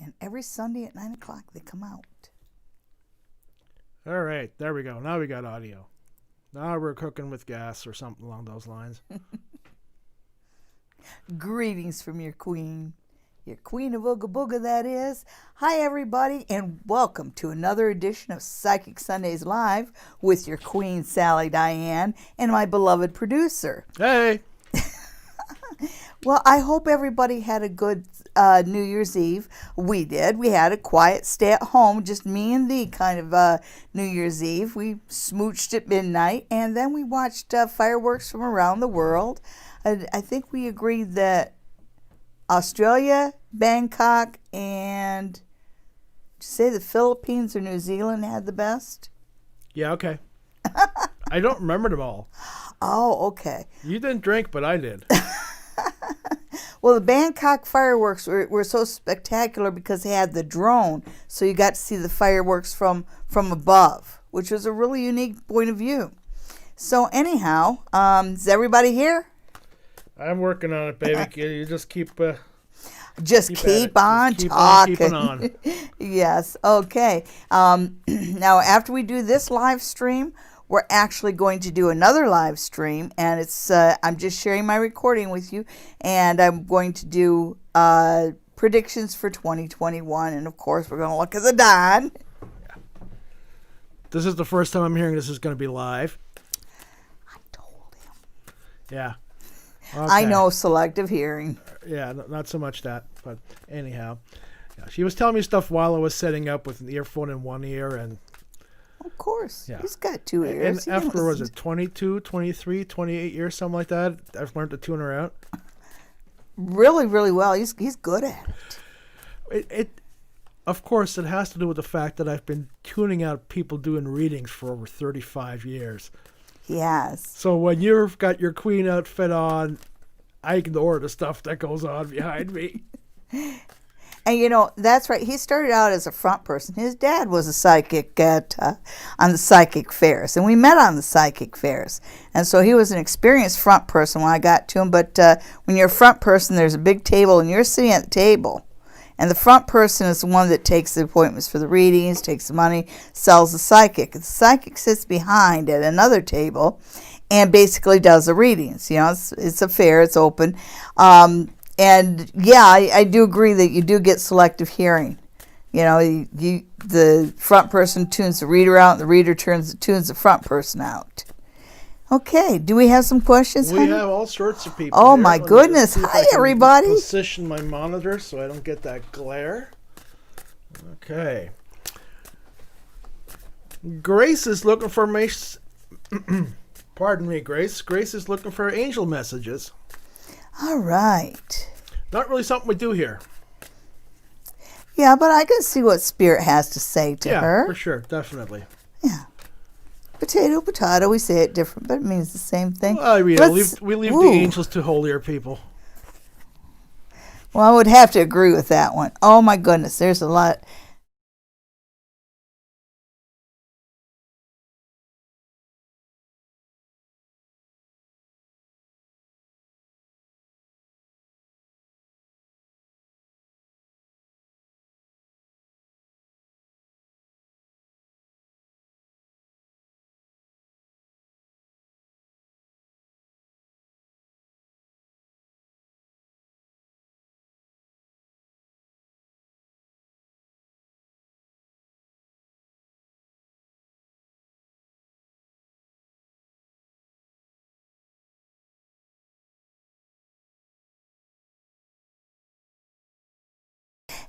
And every Sunday at 9 o'clock they come out. All right, there we go. Now we got audio. Now we're cooking with gas or something along those lines. Greetings from your queen of Ooga Booga, that is. Hi, everybody, and welcome to another edition of Psychic Sundays Live with your queen, Sally Diane, and my beloved producer. Hey! Well, I hope everybody had a good New Year's Eve. We did. We had a quiet stay at home, just me and thee kind of New Year's Eve. We smooched at midnight, and then we watched fireworks from around the world. I think we agreed that Australia, Bangkok, and say the Philippines or New Zealand had the best. Yeah, okay. I don't remember them all. Oh, okay. You didn't drink, but I did. Well, the Bangkok fireworks were so spectacular because they had the drone, so you got to see the fireworks from above, which was a really unique point of view. So anyhow, is everybody here? I'm working on it, baby. You just keep on talking. keep on keeping on. Yes. Okay. Now, after we do this live stream, we're actually going to do another live stream, and it's I'm just sharing my recording with you, and I'm going to do predictions for 2021, and of course, we're going to look at the dawn. Yeah. This is the first time I'm hearing this is going to be live. I told him. Yeah. Okay. I know selective hearing. Yeah, not so much that, but anyhow. Yeah, she was telling me stuff while I was setting up with an earphone in one ear, and of course. Yeah. He's got two ears. And after, was it 22, 23, 28 years, something like that? I've learned to tune her out. Really, really well. He's good at it. It of course, it has to do with the fact that I've been tuning out people doing readings for over 35 years. Yes. So when you've got your queen outfit on, I ignore the stuff that goes on behind me. And, you know, that's right. He started out as a front person. His dad was a psychic on the psychic fairs, and we met on the psychic fairs. And so he was an experienced front person when I got to him. But when you're a front person, there's a big table, and you're sitting at the table. And the front person is the one that takes the appointments for the readings, takes the money, sells the psychic. The psychic sits behind at another table and basically does the readings. You know, it's a fair, it's open. And yeah, I do agree that you do get selective hearing. You know, the front person tunes the reader out, and the reader tunes the front person out. Okay, do we have some questions? We honey? have all sorts of people. Oh here. my Let me goodness! see if Hi I can everybody. Position my monitor so I don't get that glare. Okay. Grace is looking for Pardon me, Grace. Grace is looking for angel messages. All right. Not really something we do here. Yeah, but I can see what Spirit has to say to her. Yeah, for sure, definitely. Yeah. Potato, potato. We say it different, but it means the same thing. Well, we leave the angels to holier people. Well, I would have to agree with that one. Oh my goodness, there's a lot.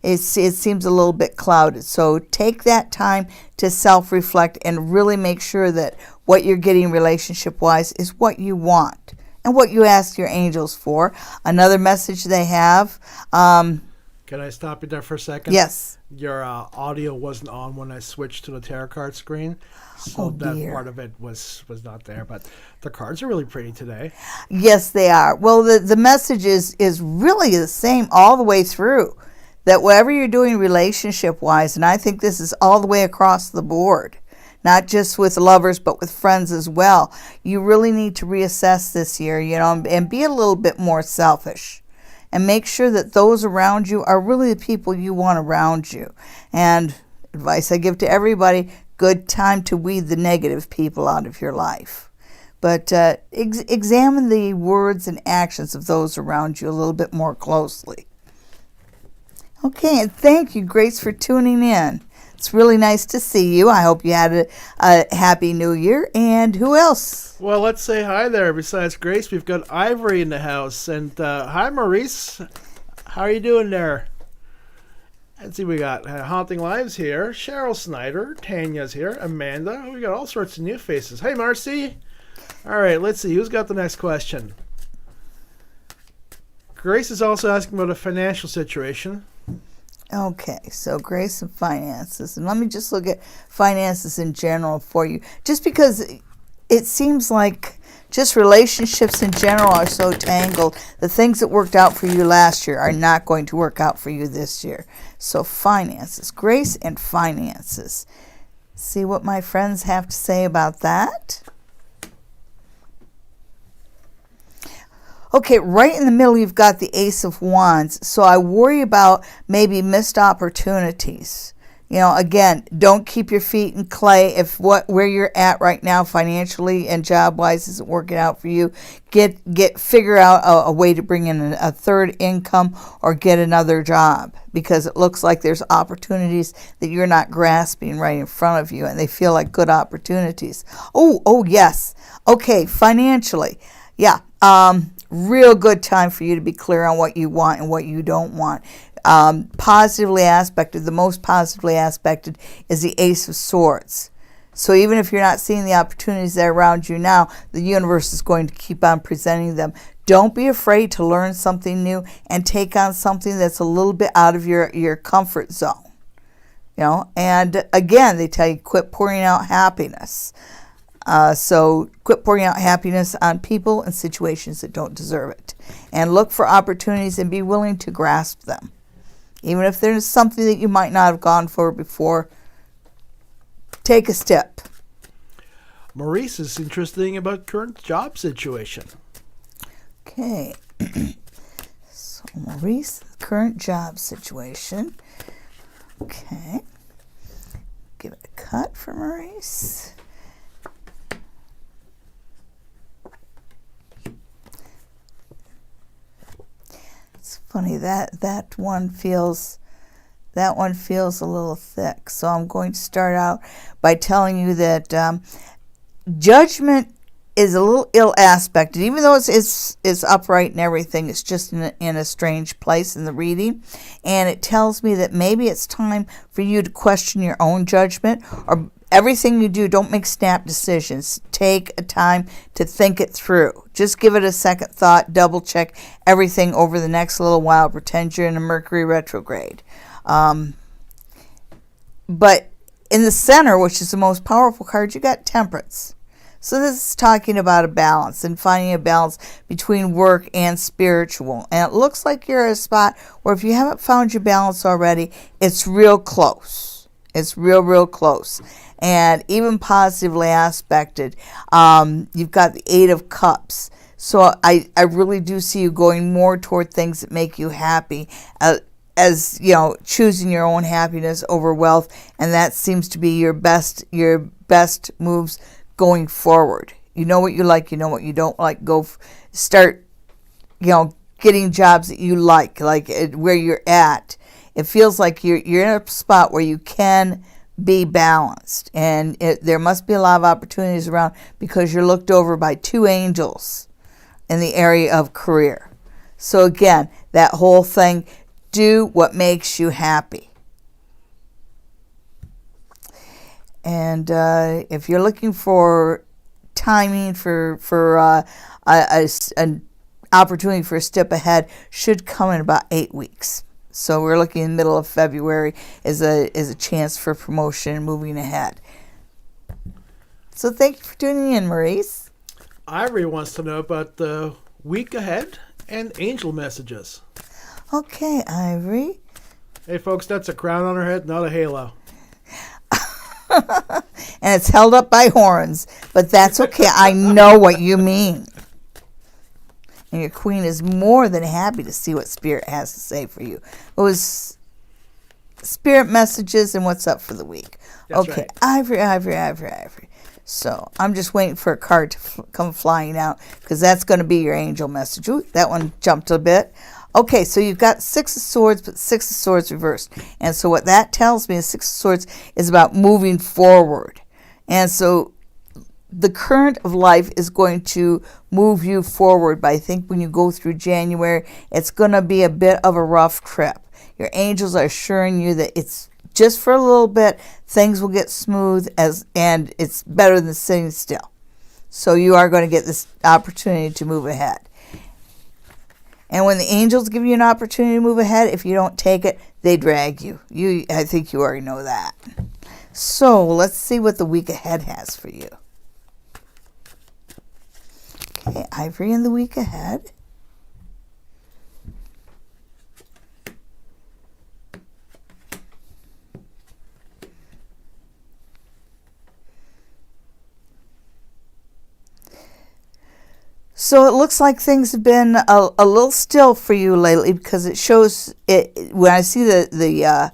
It seems a little bit clouded. So take that time to self-reflect and really make sure that what you're getting relationship-wise is what you want and what you ask your angels for. Another message they have. Can I stop you there for a second? Yes. Your audio wasn't on when I switched to the tarot card screen, so that part of it was not there. But the cards are really pretty today. Yes, they are. Well, the message is really the same all the way through. That whatever you're doing relationship-wise, and I think this is all the way across the board, not just with lovers, but with friends as well, you really need to reassess this year, you know, and be a little bit more selfish. And make sure that those around you are really the people you want around you. And advice I give to everybody, good time to weed the negative people out of your life. But examine the words and actions of those around you a little bit more closely. Okay, and thank you, Grace, for tuning in. It's really nice to see you. I hope you had a happy new year. And who else? Well, let's say hi there. Besides Grace, we've got Ivory in the house. And hi, Maurice. How are you doing there? Let's see, we got Haunting Lives here. Cheryl Snyder. Tanya's here. Amanda. We got all sorts of new faces. Hey, Marcy. All right, let's see. Who's got the next question? Grace is also asking about a financial situation. Okay, so Grace and finances. And let me just look at finances in general for you. Just because it seems like just relationships in general are so tangled. The things that worked out for you last year are not going to work out for you this year. So finances, Grace and finances. See what my friends have to say about that. Okay, right in the middle you've got the Ace of Wands. So I worry about maybe missed opportunities. You know, again, don't keep your feet in clay. If where you're at right now financially and job-wise isn't working out for you, figure out a way to bring in a third income or get another job, because it looks like there's opportunities that you're not grasping right in front of you and they feel like good opportunities. Oh yes. Okay, financially. Yeah. Real good time for you to be clear on what you want and what you don't want. Positively aspected, the most positively aspected is the Ace of Swords. So even if you're not seeing the opportunities that are around you now, the universe is going to keep on presenting them. Don't be afraid to learn something new and take on something that's a little bit out of your comfort zone. You know, and again, they tell you quit pouring out happiness. So quit pouring out happiness on people and situations that don't deserve it. And look for opportunities and be willing to grasp them. Even if there's something that you might not have gone for before, take a step. Maurice is interesting about current job situation. Okay. So Maurice, current job situation. Okay. Give it a cut for Maurice. Let's funny. That one feels a little thick. So I'm going to start out by telling you that judgment is a little ill aspected, even though it's upright and everything. It's just in a strange place in the reading, and it tells me that maybe it's time for you to question your own judgment, or everything you do. Don't make snap decisions. Take a time to think it through. Just give it a second thought. Double check everything over the next little while. Pretend you're in a Mercury retrograde. But in the center, which is the most powerful card, you got Temperance. So this is talking about a balance and finding a balance between work and spiritual. And it looks like you're at a spot where if you haven't found your balance already, it's real close. It's real close. And even positively aspected. You've got the Eight of Cups. So I really do see you going more toward things that make you happy. As you know, choosing your own happiness over wealth. And that seems to be your best moves going forward. You know what you like, you know what you don't like. Start, getting jobs that you like where you're at. It feels like you're in a spot where you can be balanced, and there must be a lot of opportunities around because you're looked over by two angels in the area of career. So again, that whole thing, do what makes you happy. And if you're looking for timing for an opportunity for a step ahead, should come in about 8 weeks. So we're looking in the middle of February is a chance for promotion and moving ahead. So thank you for tuning in, Maurice. Ivory wants to know about the week ahead and angel messages. Okay, Ivory. Hey, folks, that's a crown on her head, not a halo. And it's held up by horns, but that's okay. I know what you mean. And your queen is more than happy to see what Spirit has to say for you. It was Spirit messages and what's up for the week. That's okay, right. Ivory. So I'm just waiting for a card to come flying out because that's going to be your angel message. Ooh, that one jumped a bit. Okay, so you've got Six of Swords, but Six of Swords reversed. And so what that tells me is Six of Swords is about moving forward. And so the current of life is going to move you forward. But I think when you go through January, it's going to be a bit of a rough trip. Your angels are assuring you that it's just for a little bit, things will get smooth and it's better than sitting still. So you are going to get this opportunity to move ahead. And when the angels give you an opportunity to move ahead, if you don't take it, they drag you. I think you already know that. So let's see what the week ahead has for you. Okay, Ivory in the week ahead. So it looks like things have been a little still for you lately because it shows it when I see the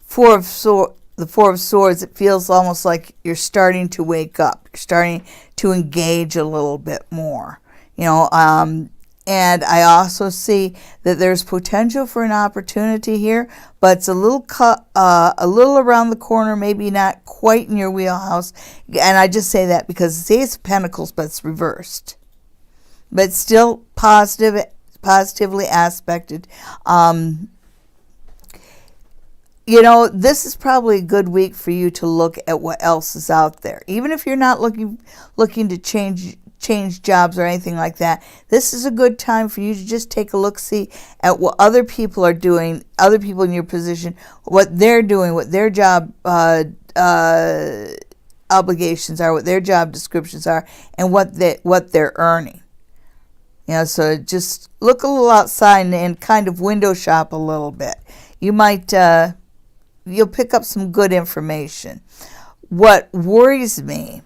Four of Swords. It feels almost like you're starting to wake up. You're starting to engage a little bit more, And I also see that there's potential for an opportunity here, but it's a little around the corner, maybe not quite in your wheelhouse. And I just say that because it's the Ace of Pentacles, but it's reversed. But still positively aspected. This is probably a good week for you to look at what else is out there. Even if you're not looking to change jobs or anything like that, this is a good time for you to just take a look-see at what other people are doing, other people in your position, what they're doing, what their job obligations are, what their job descriptions are, and what they're earning. So just look a little outside and kind of window shop a little bit. You might, you'll pick up some good information. What worries me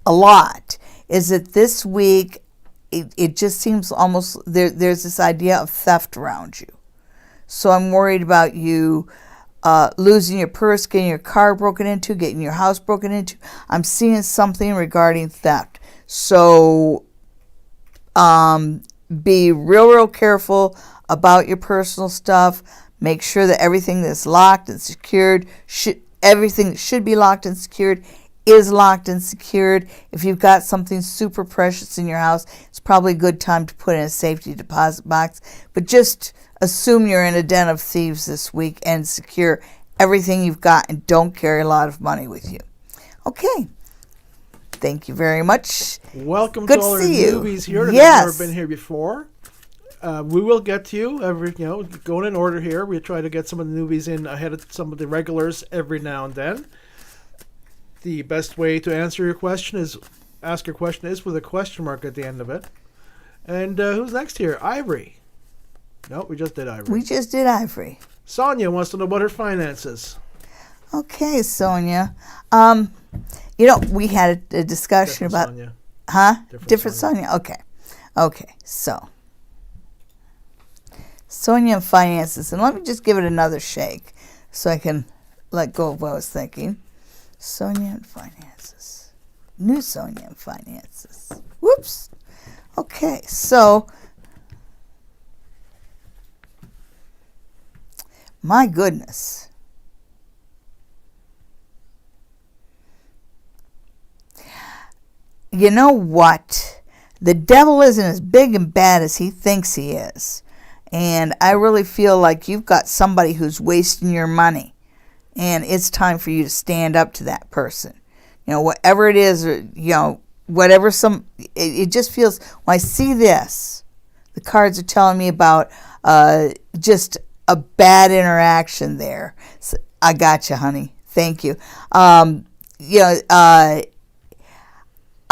a lot is that this week, it just seems almost, there's this idea of theft around you. So I'm worried about you losing your purse, getting your car broken into, getting your house broken into. I'm seeing something regarding theft. So be real careful about your personal stuff. Make sure that everything that's locked and secured, everything that should be locked and secured is locked and secured. If you've got something super precious in your house, it's probably a good time to put in a safety deposit box. But just assume you're in a den of thieves this week and secure everything you've got and don't carry a lot of money with you. Okay. Thank you very much. Welcome Good to all our see you. newbies here that Yes. have never been here before. We will get to you going in order here. We try to get some of the newbies in ahead of some of the regulars every now and then. The best way to ask your question is with a question mark at the end of it. And who's next here? Ivory. No, we just did Ivory. We just did Ivory. Sonia wants to know about her finances. Okay, Sonia. We had a discussion Different about... Sonia. Huh? Different Sonia. Okay, so... Sonia and finances. And let me just give it another shake so I can let go of what I was thinking. Sonia and finances. New Sonia and finances. Whoops. Okay, so... My goodness. You know what? The devil isn't as big and bad as he thinks he is. And I really feel like you've got somebody who's wasting your money. And it's time for you to stand up to that person. Whatever it is, it just feels, when I see this, the cards are telling me about just a bad interaction there. So, I got you, honey. Thank you.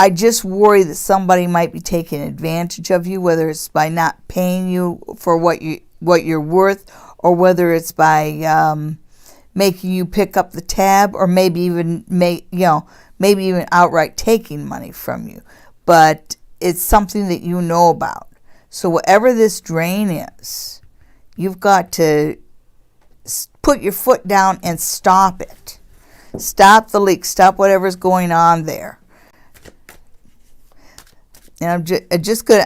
I just worry that somebody might be taking advantage of you, whether it's by not paying you for what you're worth, or whether it's by making you pick up the tab, or maybe even outright taking money from you. But it's something that you know about. So whatever this drain is, you've got to put your foot down and stop it. Stop the leak. Stop whatever's going on there. And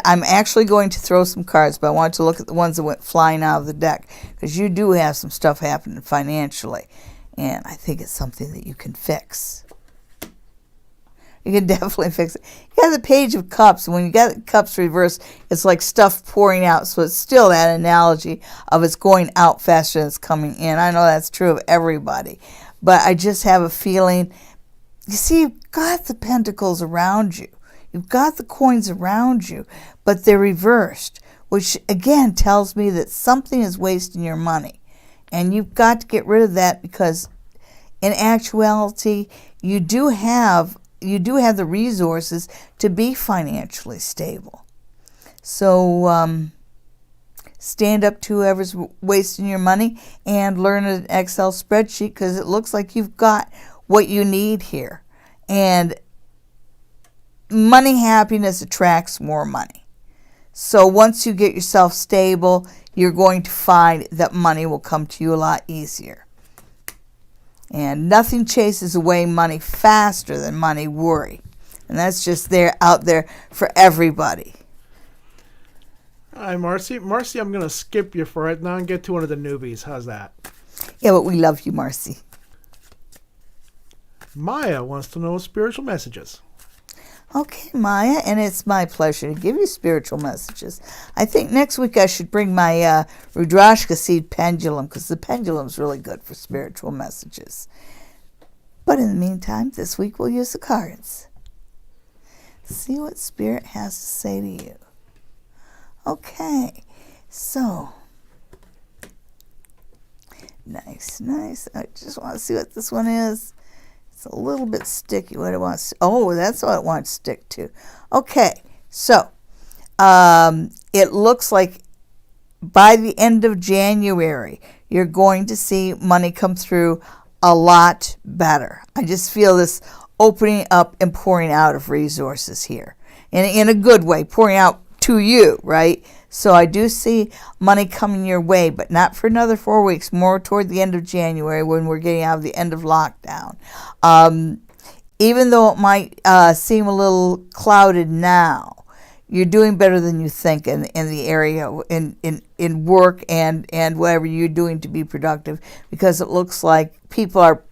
I'm actually going to throw some cards, but I want to look at the ones that went flying out of the deck, because you do have some stuff happening financially, and I think it's something that you can fix. You can definitely fix it. You got the Page of Cups, and when you got the cups reversed, it's like stuff pouring out, so it's still that analogy of it's going out faster than it's coming in. I know that's true of everybody, but I just have a feeling, you see, you've got the pentacles around you. You've got the coins around you, but they're reversed, which again tells me that something is wasting your money. And you've got to get rid of that, because in actuality, you do have the resources to be financially stable. So stand up to whoever's wasting your money and learn an Excel spreadsheet, because it looks like you've got what you need here. And money happiness attracts more money. So once you get yourself stable, you're going to find that money will come to you a lot easier. And nothing chases away money faster than money worry. And that's just out there for everybody. Hi, Marcy. Marcy, I'm going to skip you for right now and get to one of the newbies. How's that? Yeah, but we love you, Marcy. Maya wants to know spiritual messages. Okay, Maya, and it's my pleasure to give you spiritual messages. I think next week I should bring my Rudrashka seed pendulum, because the pendulum's really good for spiritual messages. But in the meantime, this week we'll use the cards. See what Spirit has to say to you. Okay, so nice. I just want to see what this one is. It's a little bit sticky. What it wants? Oh, that's what it wants to stick to. Okay, so it looks like by the end of January, you're going to see money come through a lot better. I just feel this opening up and pouring out of resources here, in a good way, pouring out to you, right? So I do see money coming your way, but not for another 4 weeks, more toward the end of January, when we're getting out of the end of lockdown. Even though it might seem a little clouded now, you're doing better than you think in the area, in work and whatever you're doing to be productive, because it looks like people are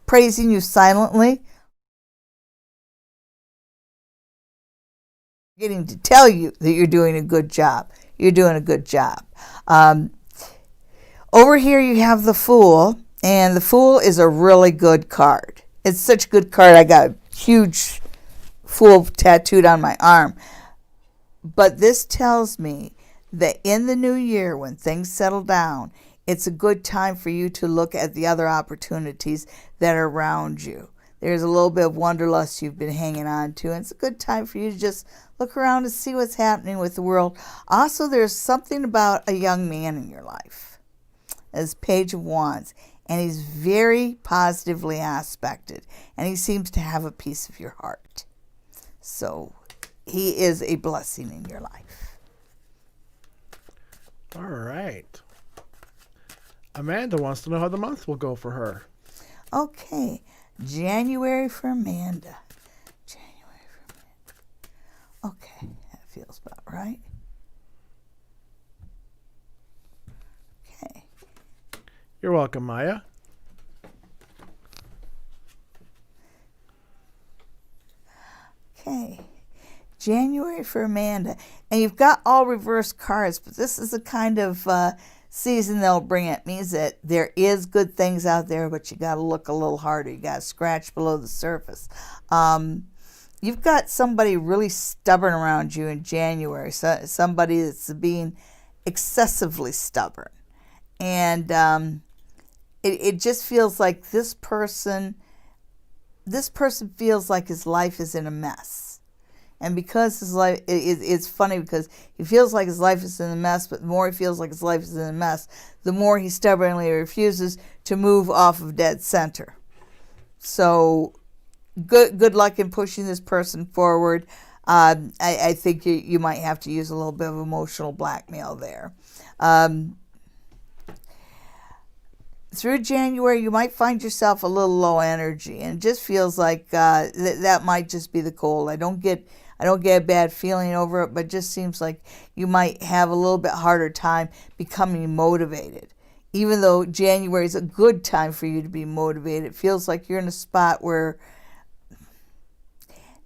praising you silently, getting to tell you that you're doing a good job. You're doing a good job. Over here you have the Fool, and the Fool is a really good card. It's such a good card. I got a huge Fool tattooed on my arm. But this tells me that in the new year, when things settle down, it's a good time for you to look at the other opportunities that are around you. There's a little bit of wanderlust you've been hanging on to, and it's a good time for you to just look around and see what's happening with the world. Also, there's something about a young man in your life, as Page of Wands, and he's very positively aspected, and he seems to have a piece of your heart. So he is a blessing in your life. All right. Amanda wants to know how the month will go for her. Okay, January for Amanda. Okay, that feels about right. Okay. You're welcome, Maya. Okay. January for Amanda. And you've got all reverse cards, but this is the kind of season they'll bring. It means that there is good things out there, but you got to look a little harder. You got to scratch below the surface. You've got somebody really stubborn around you in January, so somebody that's being excessively stubborn. And it just feels like this person feels like his life is in a mess. And because his life, it's funny because he feels like his life is in a mess, but the more he feels like his life is in a mess, the more he stubbornly refuses to move off of dead center. So good luck in pushing this person forward. I think you might have to use a little bit of emotional blackmail there. Through January, you might find yourself a little low energy, and it just feels like that might just be the cold. I don't get a bad feeling over it, but it just seems like you might have a little bit harder time becoming motivated. Even though January is a good time for you to be motivated, it feels like you're in a spot where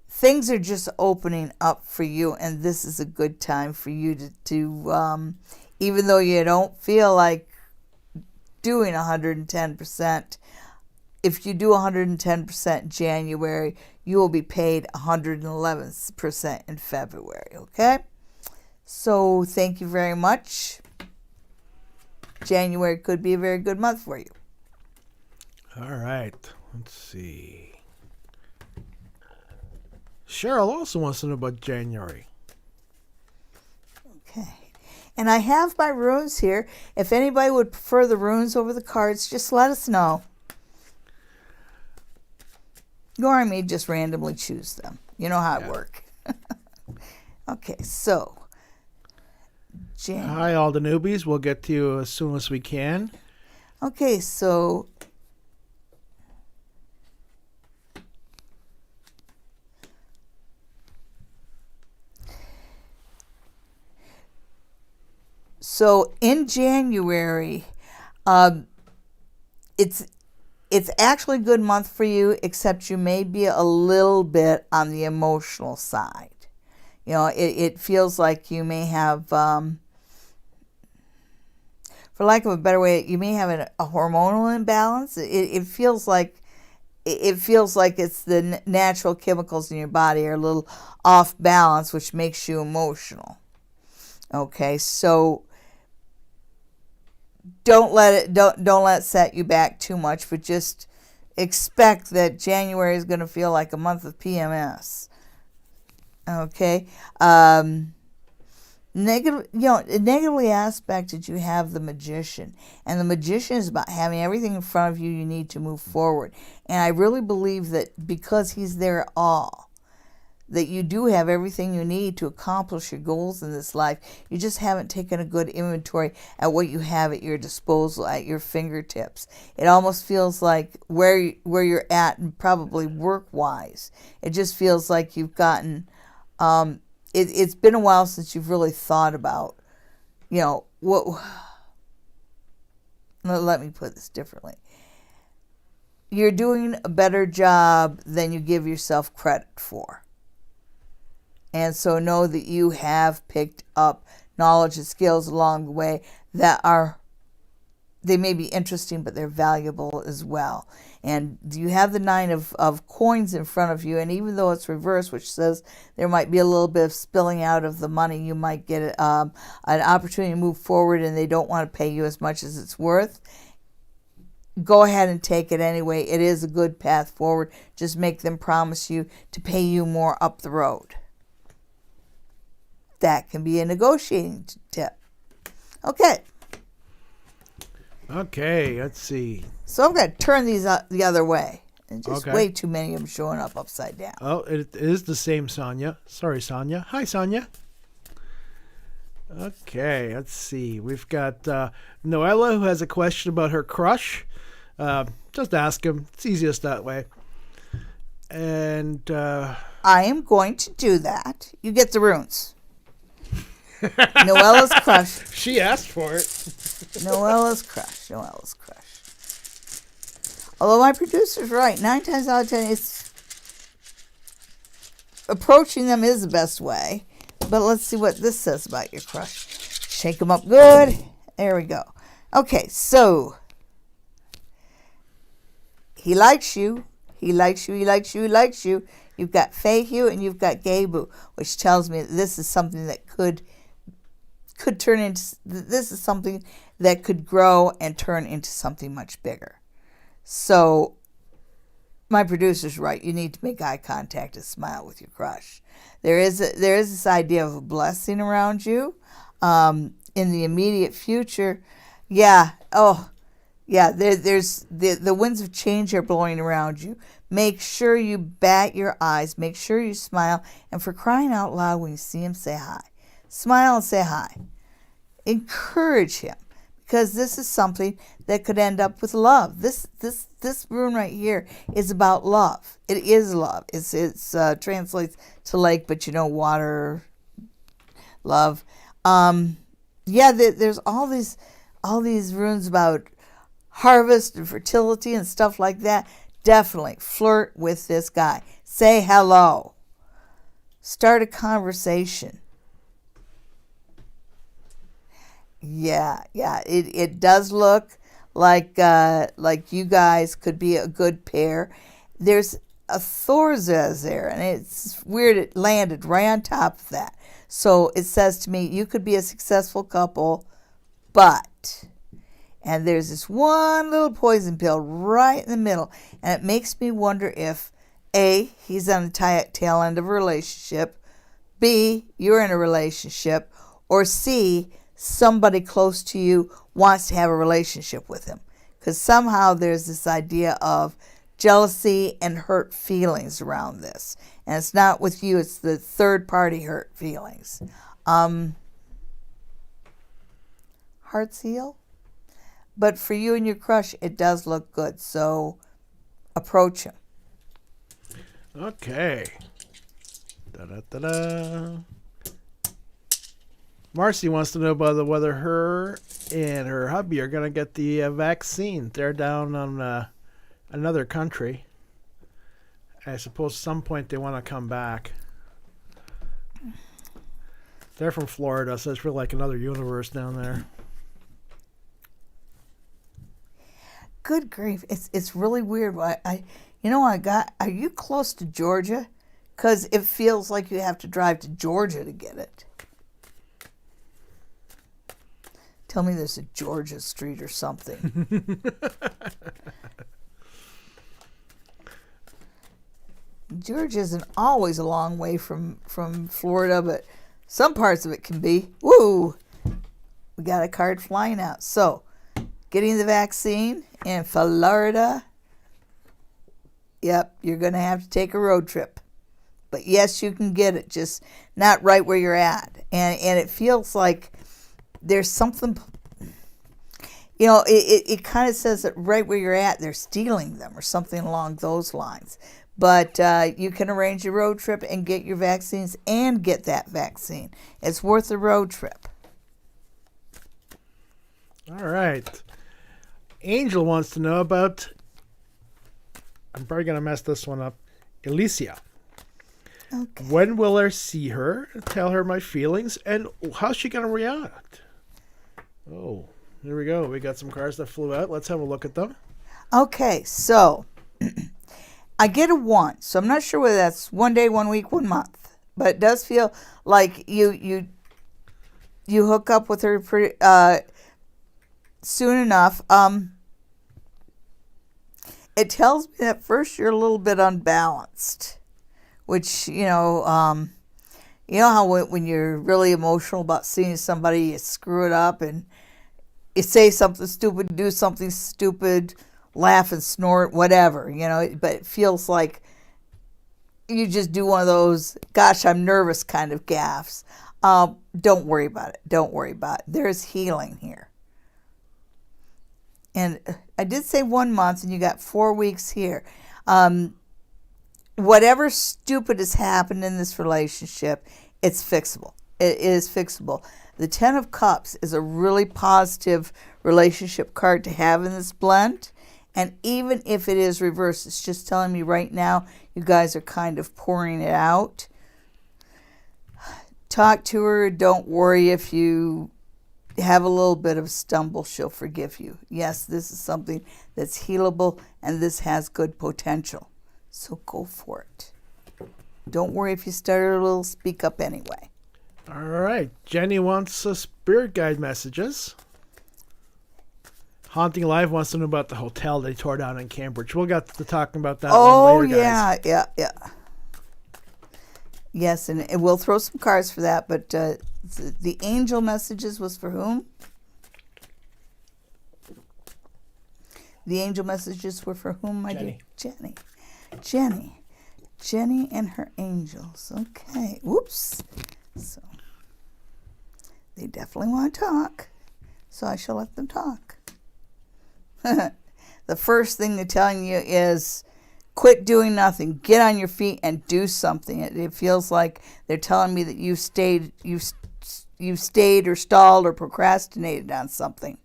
things are just opening up for you, and this is a good time for you to even though you don't feel like doing 110%, if you do 110% January, you will be paid 111% in February, okay? So thank you very much. January could be a very good month for you. All right. Let's see. Cheryl also wants to know about January. Okay. And I have my runes here. If anybody would prefer the runes over the cards, just let us know. Or I may just randomly choose them. You know how it works. Okay, so. Hi, all the newbies. We'll get to you as soon as we can. Okay, so. So in January, it's actually a good month for you, except you may be a little bit on the emotional side. You know, it feels like you may have, for lack of a better way, you may have a hormonal imbalance. It feels like it's the natural chemicals in your body are a little off balance, which makes you emotional. Okay, so don't let it set you back too much, but just expect that January is going to feel like a month of PMS. Okay, negatively aspected, you have the Magician, and the Magician is about having everything in front of you you need to move forward. And I really believe that because he's there at all, that you do have everything you need to accomplish your goals in this life. You just haven't taken a good inventory at what you have at your disposal, at your fingertips. It almost feels like where you're at, and probably work-wise, it just feels like you've gotten it's been a while since you've really thought about, what. Let me put this differently. You're doing a better job than you give yourself credit for. And so know that you have picked up knowledge and skills along the way that they may be interesting, but they're valuable as well. And you have the 9 of coins in front of you, and even though it's reversed, which says there might be a little bit of spilling out of the money, you might get an opportunity to move forward and they don't want to pay you as much as it's worth. Go ahead and take it anyway. It is a good path forward. Just make them promise you to pay you more up the road. That can be a negotiating tip. Okay. Okay, let's see. So I'm going to turn these the other way. And just way too many of them showing up upside down. Oh, it is the same Sonia. Sorry, Sonia. Hi, Sonia. Okay, let's see. We've got Noella, who has a question about her crush. Just ask him. It's easiest that way. And I am going to do that. You get the runes. Noella's crush. She asked for it. Noella's crush. Although my producer's right, 9 times out of 10, it's approaching them is the best way. But let's see what this says about your crush. Shake them up good. There we go. Okay, so he likes you. He likes you. You've got Feihu and you've got Gebu, which tells me that this is something that could turn into, this is something that could grow and turn into something much bigger. So my producer's right. You need to make eye contact and smile with your crush. There is this idea of a blessing around you in the immediate future. Yeah. Oh, yeah. There's the winds of change are blowing around you. Make sure you bat your eyes. Make sure you smile. And for crying out loud, when you see him, say hi. Smile and say hi. Encourage him, because this is something that could end up with love. This rune right here is about love. It is love. It's translates to lake, but water, love. There's all these runes about harvest and fertility and stuff like that. Definitely flirt with this guy. Say hello. Start a conversation. Yeah. It does look like you guys could be a good pair. There's a Thorzez there, and it's weird it landed right on top of that. So it says to me, you could be a successful couple, but, and there's this one little poison pill right in the middle, and it makes me wonder if A, he's on the tail end of a relationship, B, you're in a relationship, or C, somebody close to you wants to have a relationship with him. Because somehow there's this idea of jealousy and hurt feelings around this. And it's not with you, it's the third party hurt feelings. Hearts heal. But for you and your crush, it does look good. So approach him. Okay. Da-da-da-da. Marcy wants to know about whether her and her hubby are going to get the vaccine. They're down on another country. I suppose at some point they want to come back. They're from Florida, so it's really like another universe down there. Good grief. It's really weird. Are you close to Georgia? Because it feels like you have to drive to Georgia to get it. Tell me there's a Georgia Street or something. Georgia isn't always a long way from Florida, but some parts of it can be. Woo! We got a card flying out. So, getting the vaccine in Florida. Yep, you're going to have to take a road trip. But yes, you can get it, just not right where you're at. And it feels like there's something, it kind of says that right where you're at, they're stealing them or something along those lines. But you can arrange a road trip and get your vaccines and get that vaccine. It's worth the road trip. All right. Angel wants to know about, I'm probably going to mess this one up, Alicia. Okay. When will I see her, tell her my feelings, and how's she going to react? Oh, here we go. We got some cards that flew out. Let's have a look at them. Okay, so I get a 1. So I'm not sure whether that's 1 day, 1 week, 1 month. But it does feel like you hook up with her pretty, soon enough. It tells me that first you're a little bit unbalanced, which, you know how when you're really emotional about seeing somebody, you screw it up and you say something stupid, do something stupid, laugh and snort, whatever, but it feels like you just do one of those, gosh, I'm nervous kind of gaffes. Don't worry about it. Don't worry about it. There's healing here. And I did say 1 month, and you got 4 weeks here. Whatever stupid has happened in this relationship, it's fixable. It is fixable. The 10 of Cups is a really positive relationship card to have in this blend. And even if it is reversed, it's just telling me right now you guys are kind of pouring it out. Talk to her. Don't worry if you have a little bit of stumble. She'll forgive you. Yes, this is something that's healable, and this has good potential. So go for it. Don't worry if you stutter a little. Speak up anyway. All right. Jenny wants spirit guide messages. Haunting Live wants to know about the hotel they tore down in Cambridge. We'll get to talking about that one later, guys. Yeah. Yes, and we'll throw some cards for that, but the angel messages was for whom? The angel messages were for whom, my dear? Jenny and her angels. Okay. Whoops. So they definitely want to talk, so I shall let them talk. The first thing they're telling you is quit doing nothing. Get on your feet and do something. It feels like they're telling me that you've stayed or stalled or procrastinated on something,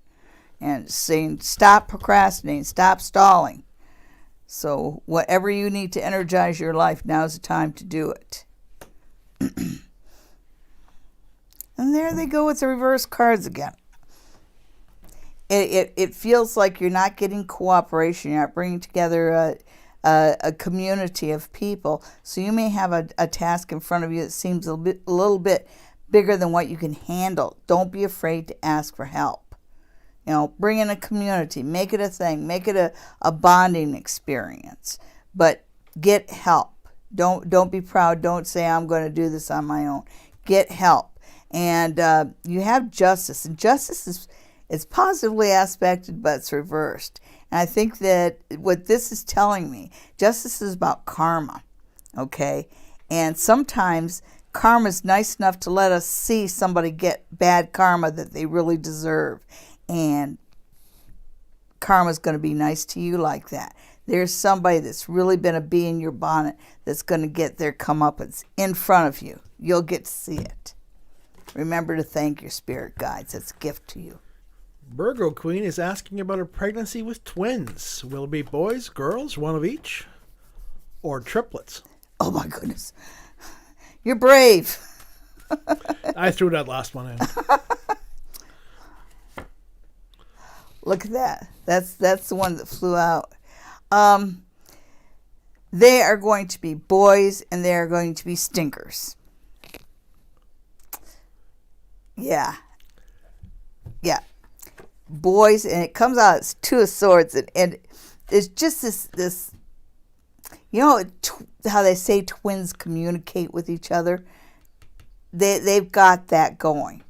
and saying stop procrastinating, stop stalling. So whatever you need to energize your life, now's the time to do it. And there they go with the reverse cards again. It feels like you're not getting cooperation. You're not bringing together a community of people. So you may have a task in front of you that seems a little bit bigger than what you can handle. Don't be afraid to ask for help. Bring in a community. Make it a thing. Make it a bonding experience. But get help. Don't be proud. Don't say, I'm going to do this on my own. Get help. And you have justice. And justice is positively aspected, but it's reversed. And I think that what this is telling me, justice is about karma, okay? And sometimes karma is nice enough to let us see somebody get bad karma that they really deserve. And karma is going to be nice to you like that. There's somebody that's really been a bee in your bonnet that's going to get their comeuppance in front of you. You'll get to see it. Remember to thank your spirit guides. It's a gift to you. Virgo Queen is asking about a pregnancy with twins. Will it be boys, girls, one of each, or triplets? Oh my goodness. You're brave. I threw that last one in. Look at that. That's the one that flew out. They are going to be boys, and they are going to be stinkers. Yeah. Boys, and it comes out as 2 of swords, and it's just this how they say twins communicate with each other. They've got that going.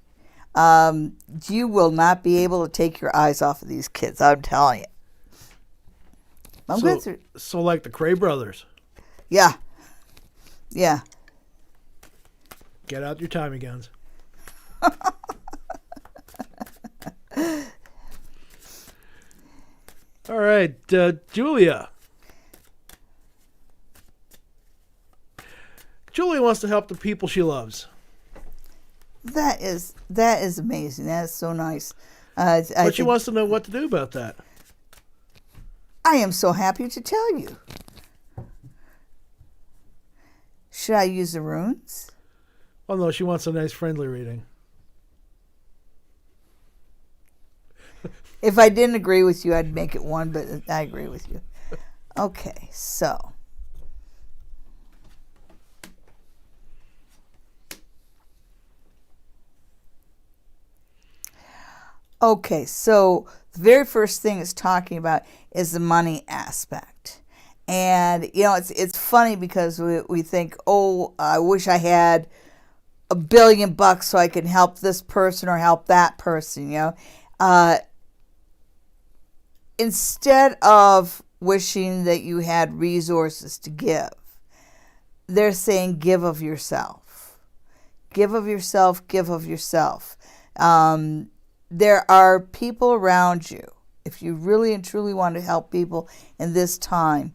You will not be able to take your eyes off of these kids, I'm telling you. So like the Cray brothers. Yeah. Get out your Tommy guns. All right, Julia. Julie wants to help the people she loves. That is amazing. That is so nice. But she wants to know what to do about that. I am so happy to tell you. Should I use the runes? Oh, no, she wants a nice friendly reading. If I didn't agree with you, I'd make it 1, but I agree with you. Okay, so. Okay, so the very first thing it's talking about is the money aspect. And, it's funny because we think, oh, I wish I had $1 billion so I can help this person or help that person, Instead of wishing that you had resources to give, they're saying give of yourself. Give of yourself, give of yourself. There are people around you. If you really and truly want to help people in this time,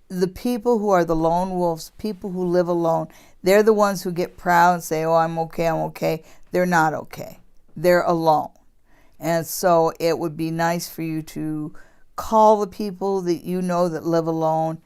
the people who are the lone wolves, people who live alone, they're the ones who get proud and say, oh, I'm okay. They're not okay. They're alone. And so it would be nice for you to call the people that you know that live alone,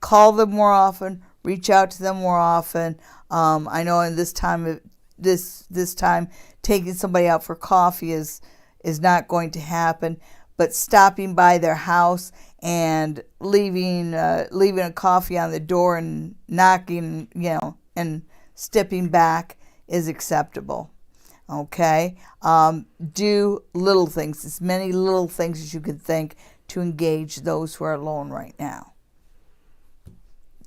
call them more often, reach out to them more often. I know in this time, this time, taking somebody out for coffee is not going to happen, but stopping by their house and leaving a coffee on the door and knocking, and stepping back is acceptable. Okay? Do little things, as many little things as you can think to engage those who are alone right now.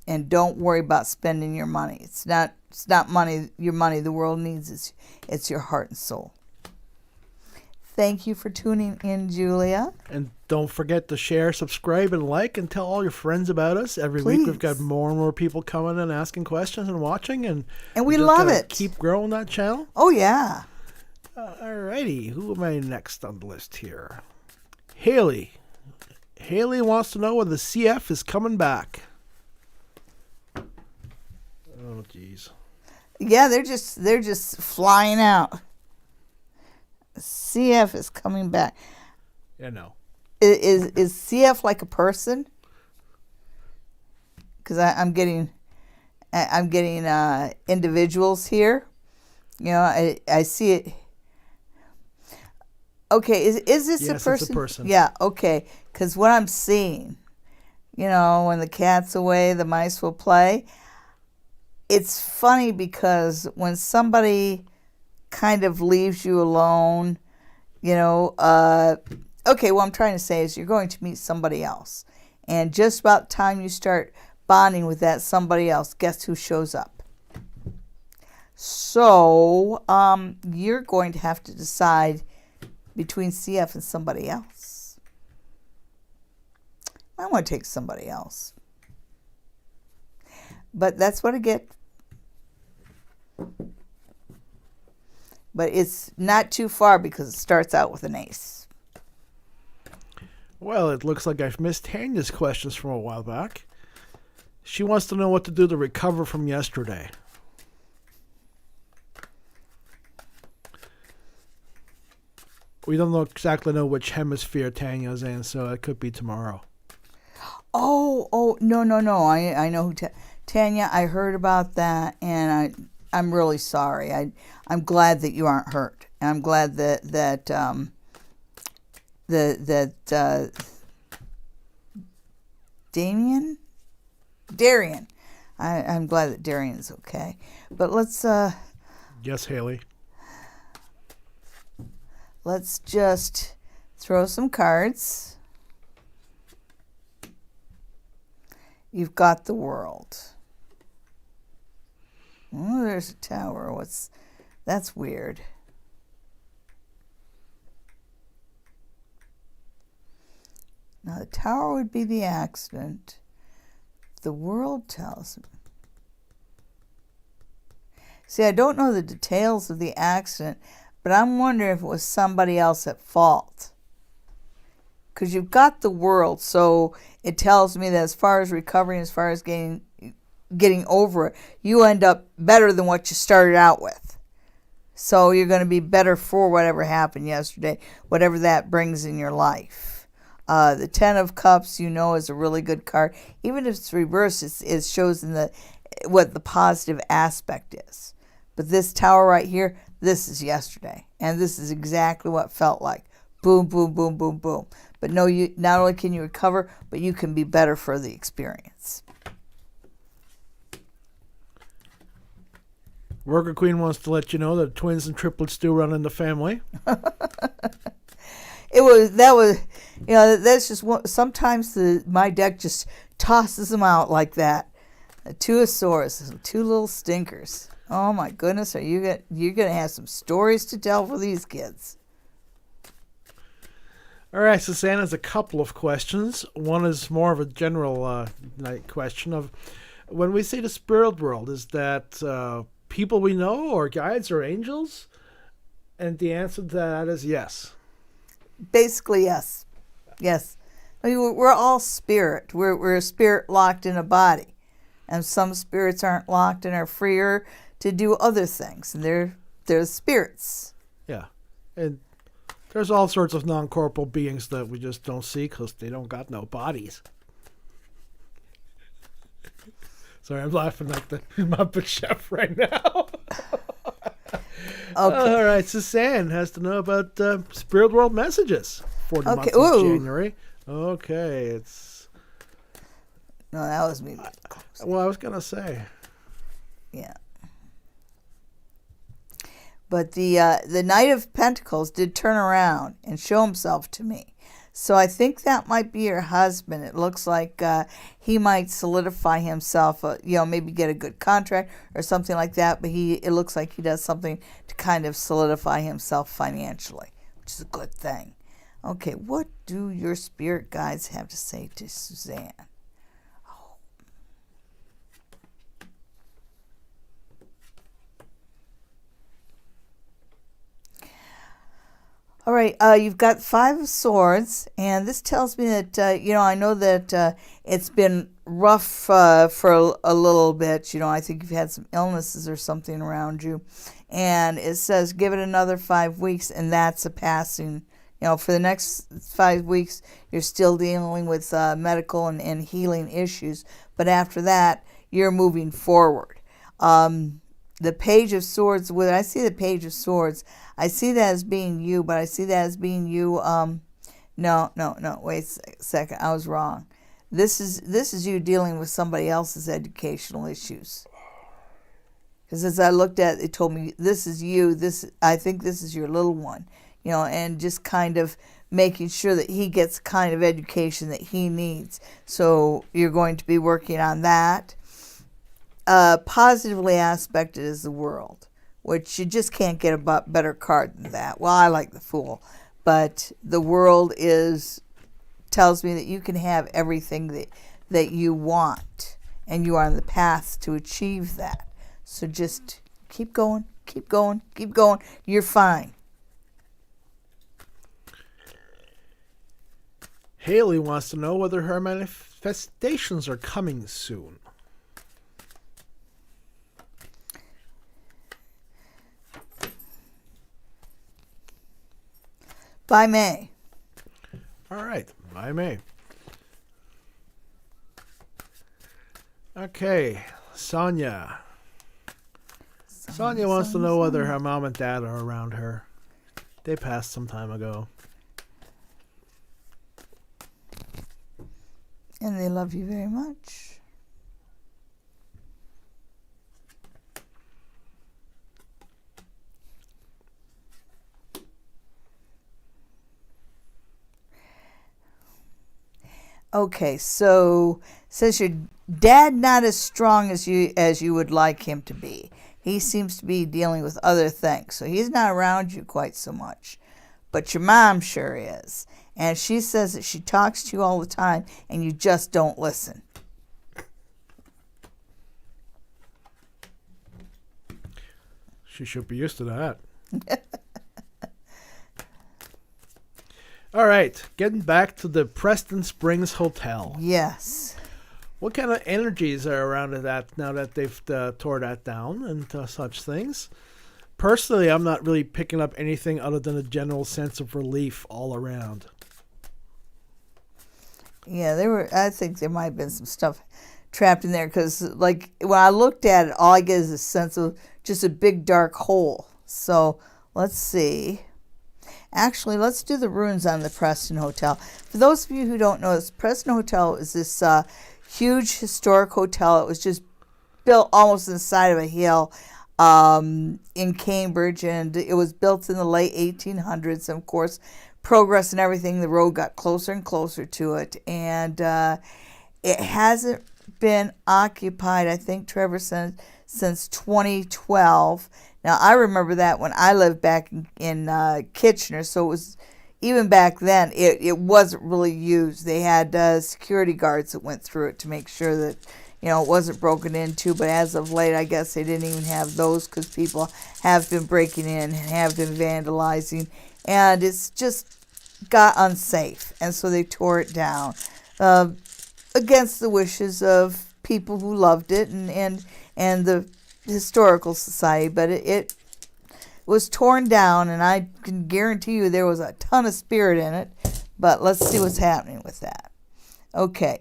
And don't worry about spending your money. It's not money, your money the world needs. It's your heart and soul. Thank you for tuning in, Julia. And don't forget to share, subscribe, and like, and tell all your friends about us. Every week we've got more and more people coming and asking questions and watching. And we love it. Keep growing that channel. Oh, yeah. Alrighty. Who am I next on the list here? Haley. Haley wants to know whether the CF is coming back. Oh, jeez. Yeah, they're just flying out. CF is coming back. Yeah, no. Is CF like a person? Because I'm getting individuals here. I see it. Okay, is this yes, a person? It's a person. Yeah, okay. Because what I'm seeing, when the cat's away, the mice will play. It's funny because when somebody kind of leaves you alone, okay, what I'm trying to say is you're going to meet somebody else. And just about the time you start bonding with that somebody else, guess who shows up? So you're going to have to decide between CF and somebody else. I want to take somebody else. But that's what I get. But it's not too far because it starts out with an ace. Well, it looks like I've missed Tanya's questions from a while back. She wants to know what to do to recover from yesterday. We don't exactly know which hemisphere Tanya's in, so it could be tomorrow. Oh, no. I know who Tanya, I heard about that, and I'm really sorry. I'm glad that you aren't hurt. And I'm glad that Darian. I'm glad that Darian is okay. But let's Yes, Haley. Let's just throw some cards. You've got the world. Oh, there's a tower. That's weird. Now the tower would be the accident. The world tells me. See, I don't know the details of the accident, but I'm wondering if it was somebody else at fault. Because you've got the world, so it tells me that as far as recovering, as far as getting getting over it, you end up better than what you started out with. So you're going to be better for whatever happened yesterday, whatever that brings in your life. The Ten of Cups, is a really good card. Even if it's reversed, it shows in what the positive aspect is. But this Tower right here, this is yesterday. And this is exactly what it felt like. Boom, boom, boom, boom, boom. But no, you not only can you recover, but you can be better for the experience. Worker Queen wants to let you know that twins and triplets do run in the family. That's just sometimes my deck just tosses them out like that. The Two of Swords, two little stinkers. Oh my goodness, you're gonna have some stories to tell for these kids. All right, Susanna has a couple of questions. One is more of a general question of, when we say the spirit world, is that people we know or guides or angels? And the answer to that is yes. Basically, yes. Yes. I mean, we're all spirit. We're a spirit locked in a body. And some spirits aren't locked and are freer to do other things. And they're spirits. Yeah. And there's all sorts of non-corporal beings that we just don't see because they don't got no bodies. Sorry, I'm laughing like the Muppet Chef right now. Okay. All right, Suzanne has to know about Spirit World messages for the month of January. Okay, it's... No, that was me. Well, I was going to say. Yeah. But the Knight of Pentacles did turn around and show himself to me. So I think that might be your husband. It looks like he might solidify himself, maybe get a good contract or something like that. But it looks like he does something to kind of solidify himself financially, which is a good thing. Okay, what do your spirit guides have to say to Suzanne? All right, you've got Five of Swords, and this tells me that, I know that it's been rough for a little bit. I think you've had some illnesses or something around you. And it says give it another 5 weeks, and that's a passing. For the next 5 weeks, you're still dealing with medical and healing issues. But after that, you're moving forward. The Page of Swords, when I see the Page of Swords, I see that as being you, but I see that as being you, no, wait a second, I was wrong. This is you dealing with somebody else's educational issues. Because as I looked at it, it told me, this is you, I think this is your little one, and just kind of making sure that he gets the kind of education that he needs. So you're going to be working on that. Positively aspected is the World, which you just can't get a better card than that. Well, I like the Fool, but the World tells me that you can have everything that you want, and you are on the path to achieve that. So just keep going, keep going, keep going. You're fine. Haley wants to know whether her manifestations are coming soon. By May. All right, by May. Okay, Sonia. Sonia wants to know whether her mom and dad are around her. They passed some time ago. And they love you very much. Okay, so says your dad not as strong as you would like him to be. He seems to be dealing with other things, so he's not around you quite so much. But your mom sure is. And she says that she talks to you all the time and you just don't listen. She should be used to that. All right, getting back to the Preston Springs Hotel. Yes. What kind of energies are around that now that they've tore that down and such things? Personally, I'm not really picking up anything other than a general sense of relief all around. Yeah, I think there might have been some stuff trapped in there because, like, when I looked at it, all I get is a sense of just a big dark hole. So let's see. Actually, let's do the runes on the Preston Hotel. For those of you who don't know, this Preston Hotel is this huge historic hotel. It was just built almost in the side of a hill in Cambridge, and it was built in the late 1800s. And of course, progress and everything, the road got closer and closer to it, and it hasn't been occupied, I think, Trevor, since 2012. Now, I remember that when I lived back in Kitchener, so it was, even back then, it wasn't really used. They had security guards that went through it to make sure that, you know, it wasn't broken into, but as of late, I guess they didn't even have those because people have been breaking in and have been vandalizing, and it's just got unsafe, and so they tore it down against the wishes of people who loved it and the historical society, but it was torn down, and I can guarantee you there was a ton of spirit in it. But let's see what's happening with that. Okay,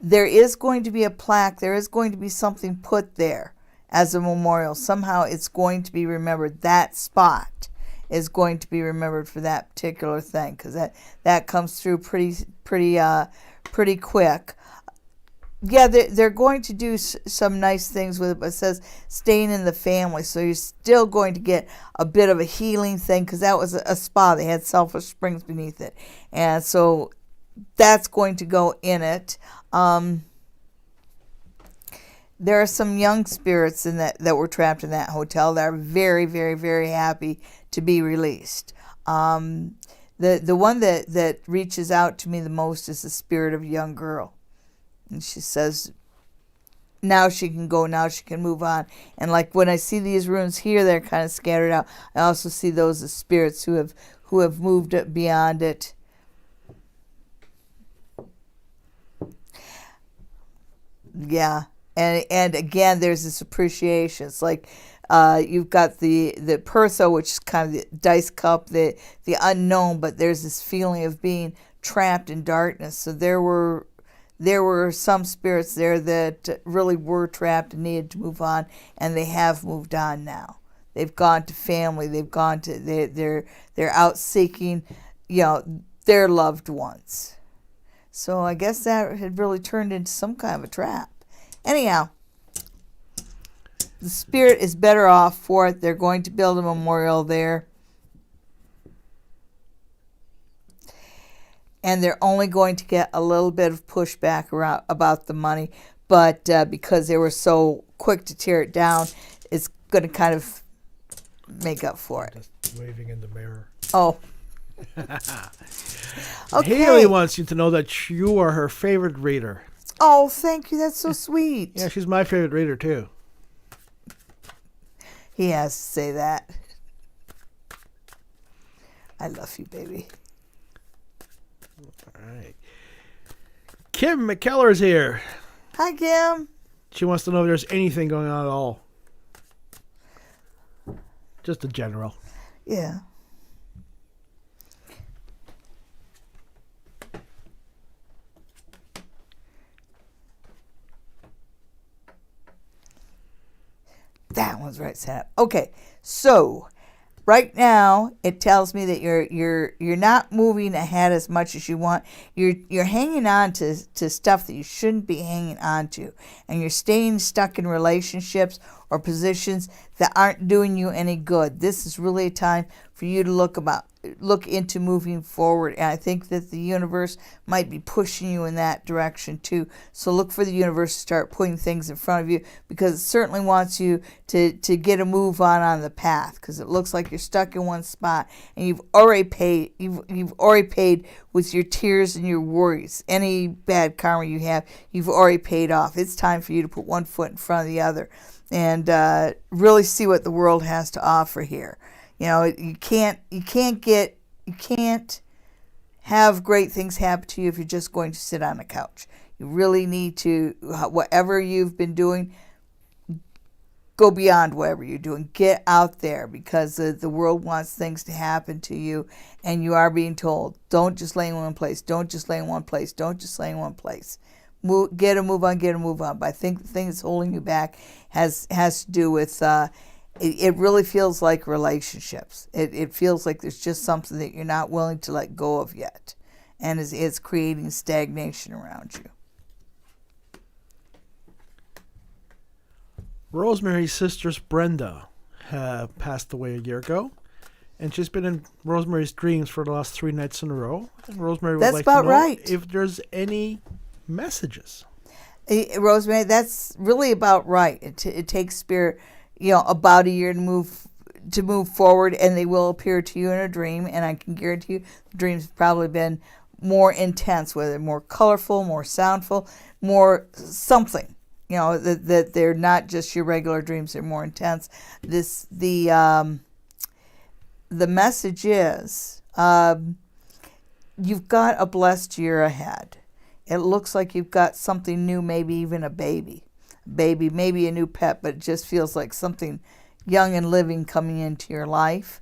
there is going to be a plaque. There is going to be something put there as a memorial. Somehow it's going to be remembered. That spot is going to be remembered for that particular thing, because that comes through pretty quick. Yeah, they're going to do some nice things with it, but it says staying in the family, so you're still going to get a bit of a healing thing, because that was a spa. They had sulfur springs beneath it, and so that's going to go in it. There are some young spirits in that were trapped in that hotel that are very, very, very happy to be released. The one that reaches out to me the most is the spirit of a young girl. And she says, now she can go, now she can move on. And like when I see these runes here, they're kind of scattered out. I also see those as spirits who have moved beyond it. Yeah, and again, there's this appreciation. It's like you've got the Pertho, which is kind of the dice cup, the unknown, but there's this feeling of being trapped in darkness. So there were some spirits there that really were trapped and needed to move on, and they have moved on now. They've gone to family. They've gone to they're out seeking, their loved ones. So I guess that had really turned into some kind of a trap. Anyhow, the spirit is better off for it. They're going to build a memorial there. And they're only going to get a little bit of pushback around about the money. But because they were so quick to tear it down, it's going to kind of make up for it. Just waving in the mirror. Oh. Okay. Haley wants you to know that you are her favorite reader. Oh, thank you. That's so sweet. Yeah, she's my favorite reader, too. He has to say that. I love you, baby. All right. Kim McKellar's here. Hi, Kim. She wants to know if there's anything going on at all. Just a general. Yeah. That one's right set up. Okay, so right now it tells me that you're not moving ahead as much as you want. You're hanging on to stuff that you shouldn't be hanging on to, and you're staying stuck in relationships or positions that aren't doing you any good. This is really a time for you to look into moving forward, and I think that the universe might be pushing you in that direction too. So look for the universe to start putting things in front of you, because it certainly wants you to get a move on the path, because it looks like you're stuck in one spot and you've already paid with your tears and your worries. Any bad karma you have, you've already paid off. It's time for you to put one foot in front of the other and really see what the world has to offer here. You can't have great things happen to you if you're just going to sit on a couch. You really need to, whatever you've been doing, go beyond whatever you're doing. Get out there, because the world wants things to happen to you, and you are being told, don't just lay in one place. Don't just lay in one place. Don't just lay in one place. Get a move on. But I think the thing that's holding you back has to do with, it really feels like relationships. It feels like there's just something that you're not willing to let go of yet, and it's creating stagnation around you. Rosemary's sister Brenda passed away a year ago, and she's been in Rosemary's dreams for the last 3 nights in a row. And Rosemary would That's like about to know right. if there's any messages. Rosemary, that's really about right. It takes spirit, about a year to move forward, and they will appear to you in a dream. And I can guarantee you, the dreams have probably been more intense, whether more colorful, more soundful, more something. That they're not just your regular dreams; they're more intense. The message is, you've got a blessed year ahead. It looks like you've got something new, maybe even a baby, maybe a new pet, but it just feels like something young and living coming into your life.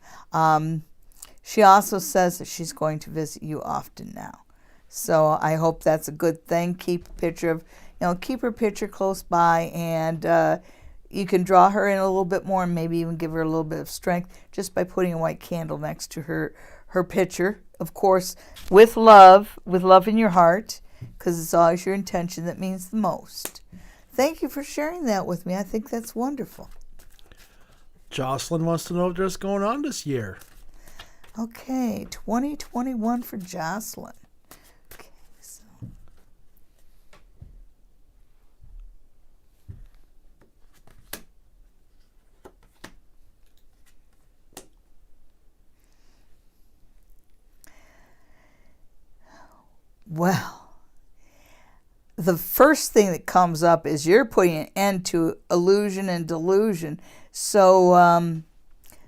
She also says that she's going to visit you often now. So I hope that's a good thing. Keep her picture close by, and you can draw her in a little bit more, and maybe even give her a little bit of strength just by putting a white candle next to her picture. Of course, with love in your heart, because it's always your intention that means the most. Thank you for sharing that with me. I think that's wonderful. Jocelyn wants to know if there's going on this year. Okay, 2021 for Jocelyn. Okay, so. Well, the first thing that comes up is you're putting an end to illusion and delusion. So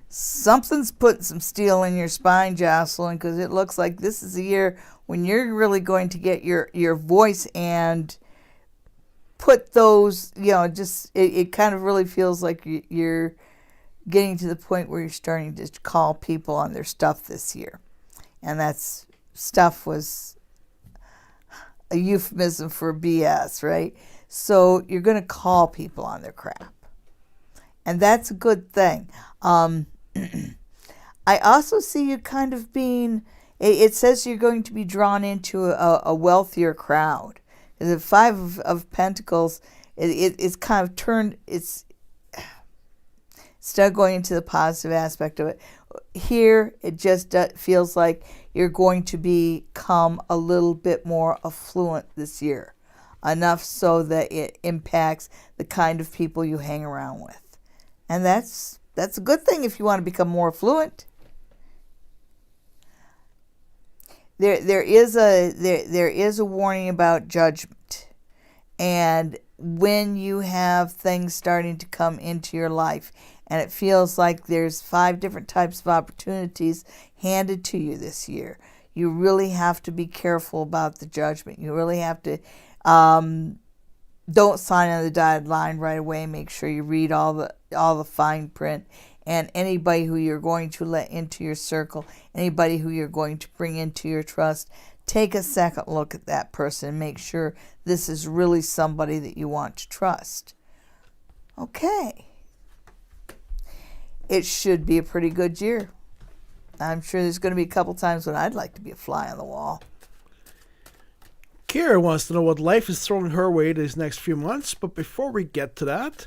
something's putting some steel in your spine, Jocelyn, because it looks like this is a year when you're really going to get your voice and put those, it kind of really feels like you're getting to the point where you're starting to call people on their stuff this year. And that's stuff was a euphemism for BS, right? So you're going to call people on their crap. And that's a good thing. I also see you kind of being, it says you're going to be drawn into a wealthier crowd. The Five of Pentacles, it's kind of turned, instead of going into the positive aspect of it, here it just feels like you're going to become a little bit more affluent this year, enough so that it impacts the kind of people you hang around with. And that's a good thing if you want to become more affluent. There is a warning about judgment. And when you have things starting to come into your life, and it feels like there's 5 different types of opportunities handed to you this year, you really have to be careful about the judgment. You really have to don't sign on the dotted line right away. Make sure you read all the fine print. And anybody who you're going to let into your circle, anybody who you're going to bring into your trust, take a second look at that person and make sure this is really somebody that you want to trust. Okay. It should be a pretty good year. I'm sure there's going to be a couple times when I'd like to be a fly on the wall. Kira wants to know what life is throwing her way these next few months. But before we get to that,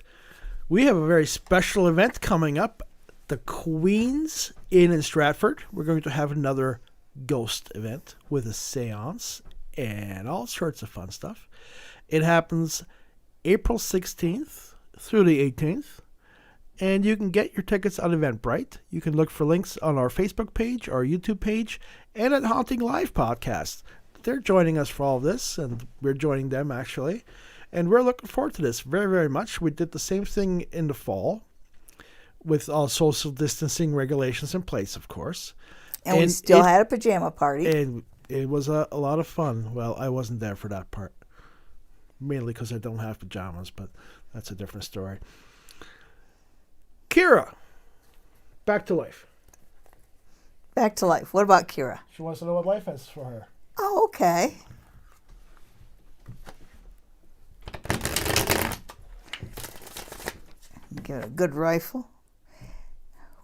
we have a very special event coming up. The Queen's Inn in Stratford. We're going to have another ghost event with a seance and all sorts of fun stuff. It happens April 16th through the 18th. And you can get your tickets on Eventbrite. You can look for links on our Facebook page, our YouTube page, and at Haunting Live Podcast. They're joining us for all of this, and we're joining them, actually. And we're looking forward to this very, very much. We did the same thing in the fall with all social distancing regulations in place, of course. And we still had a pajama party. And It was a lot of fun. Well, I wasn't there for that part. Mainly because I don't have pajamas, but that's a different story. Kira, back to life. Back to life. What about Kira? She wants to know what life has for her. Oh, okay. Get a good rifle.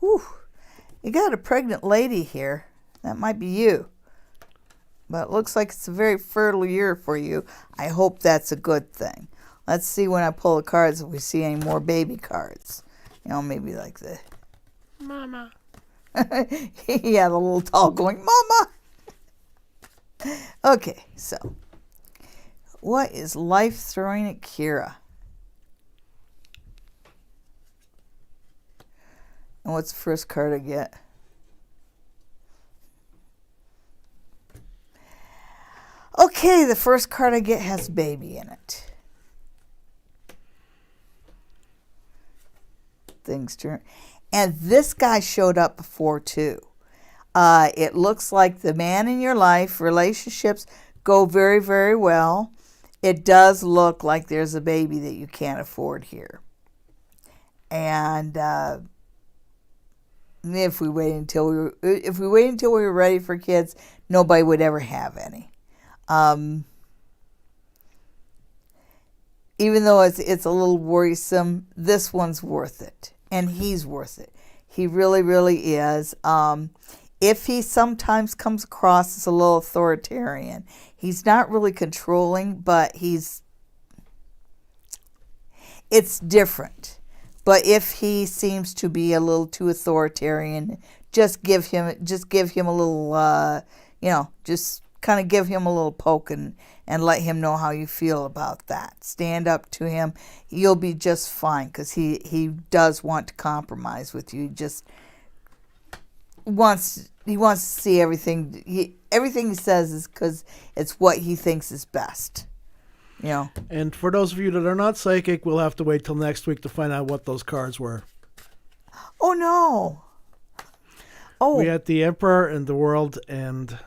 Whew. You got a pregnant lady here. That might be you. But it looks like it's a very fertile year for you. I hope that's a good thing. Let's see when I pull the cards if we see any more baby cards. You know, maybe like the... Mama. Yeah, the little doll going, Mama! Okay, so. What is life throwing at Kira? And what's the first card I get? Okay, the first card I get has baby in it. Things turn. And this guy showed up before too. It looks like the man in your life, relationships go very, very well. It does look like there's a baby that you can't afford here. And if we wait until we were ready for kids, nobody would ever have any. Even though it's a little worrisome, this one's worth it. And he's worth it. He really, really is. If he sometimes comes across as a little authoritarian, he's not really controlling, but it's different. But if he seems to be a little too authoritarian, just give him a little, just kind of give him a little poke and let him know how you feel about that. Stand up to him. You'll be just fine because he does want to compromise with you. He just wants to see everything. Everything he says is because it's what he thinks is best. You know. And for those of you that are not psychic, we'll have to wait till next week to find out what those cards were. Oh no. Oh. We had the Emperor and the World and...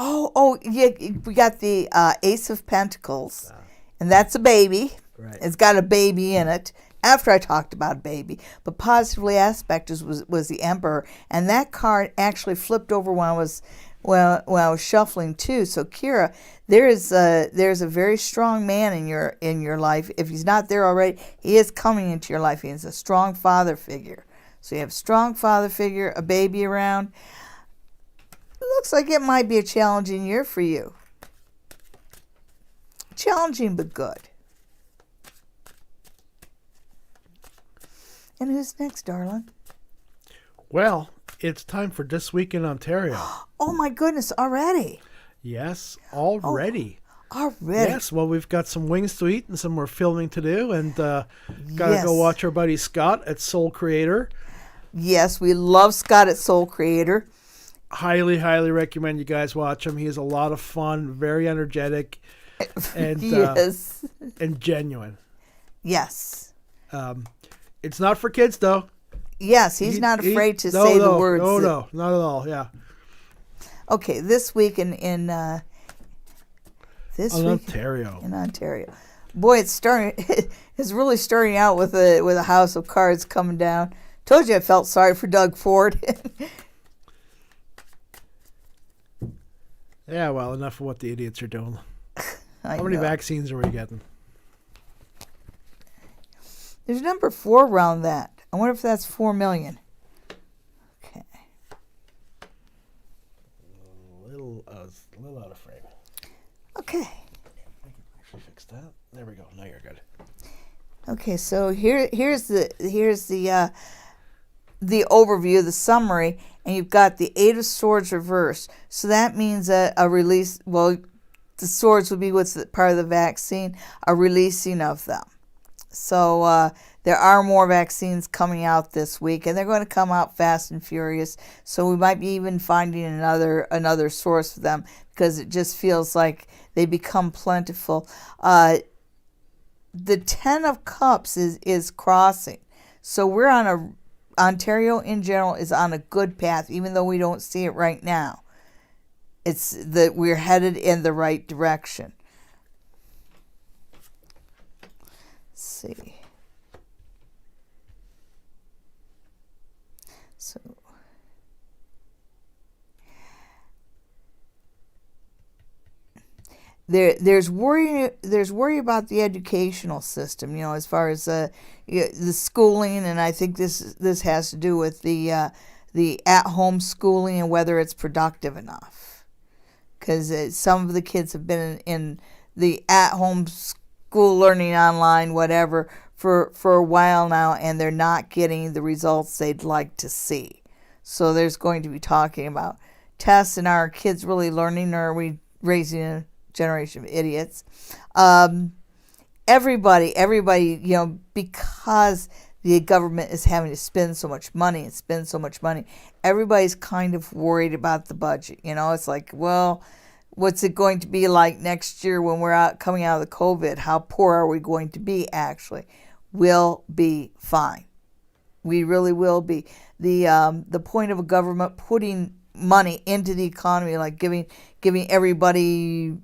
Oh, yeah, we got the Ace of Pentacles, and that's a baby. Right. It's got a baby in it. After I talked about baby, but positively aspected was the Emperor, and that card actually flipped over when I was shuffling too. So Kira, there's a very strong man in your life. If he's not there already, he is coming into your life. He is a strong father figure. So you have a strong father figure, a baby around. It looks like it might be a challenging year for you. Challenging but good. And who's next, darling? Well, it's time for This Week in Ontario. Oh my goodness, already? Yes, already. Oh, already? Yes, well, we've got some wings to eat and some more filming to do, and gotta go Yes. watch our buddy Scott at Soul Creator. Yes, we love Scott at Soul Creator. Highly, highly recommend you guys watch him. He is a lot of fun, very energetic, and Yes. and genuine. Yes. It's not for kids, though. Yes, he's not afraid to say the words. No, not at all. Yeah. Okay, this week in Ontario. In Ontario, boy, it's really starting out with a house of cards coming down. Told you I felt sorry for Doug Ford. Yeah, well, enough of what the idiots are doing. How many vaccines are we getting? There's number 4 around that. I wonder if that's 4 million. Okay. A little out of frame. Okay. I can actually fix that. There we go. Now you're good. Okay, so here's the overview, the summary, and you've got the 8 of Swords reversed. So that means a release. Well, the swords would be what's part of the vaccine, a releasing of them. So there are more vaccines coming out this week, and they're going to come out fast and furious. So we might be even finding another source for them because it just feels like they become plentiful. The 10 of Cups is crossing. So we're Ontario in general is on a good path, even though we don't see it right now. it's that we're headed in the right direction. Let's see. So there's worry about the educational system, as far as the schooling, and I think this has to do with the at-home schooling and whether it's productive enough, because some of the kids have been in the at-home school learning online whatever for a while now, and they're not getting the results they'd like to see. So there's going to be talking about tests, and are kids really learning, or are we raising a generation of idiots? Everybody, because the government is having to spend so much money, everybody's kind of worried about the budget. It's like, well, what's it going to be like next year when we're coming out of the COVID? How poor are we going to be? Actually, we'll be fine. We really will be. The point of a government putting money into the economy, like giving everybody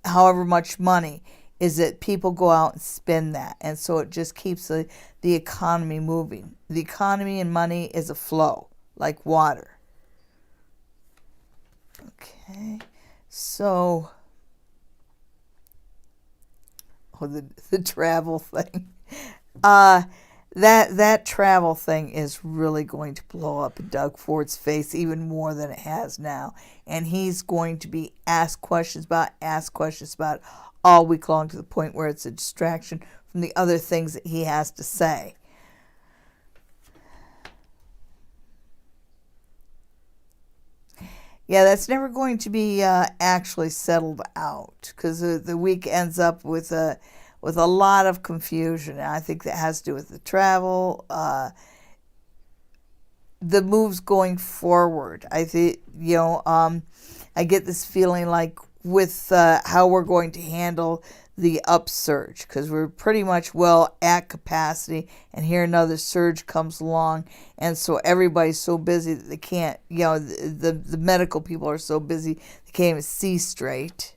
however much money, is that people go out and spend that, and so it just keeps the economy moving. The economy and money is a flow like water. Okay, so the travel thing, that travel thing is really going to blow up in Doug Ford's face even more than it has now, and he's going to be asked questions about all week long, to the point where it's a distraction from the other things that he has to say. Yeah, that's never going to be actually settled out, because the week ends up with a lot of confusion. And I think that has to do with the travel, the moves going forward. I think, I get this feeling like with how we're going to handle the upsurge, because we're pretty much at capacity, and here another surge comes along, and so everybody's so busy that they can't, the medical people are so busy they can't even see straight.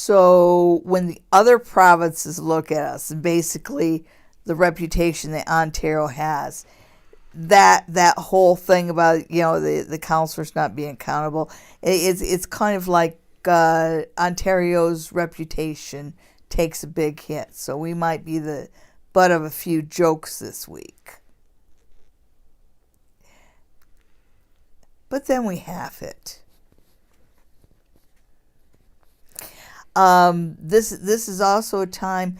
So when the other provinces look at us, and basically the reputation that Ontario has, that whole thing about the councillors not being accountable, it's kind of like Ontario's reputation takes a big hit. So we might be the butt of a few jokes this week. But then we have it. This is also a time,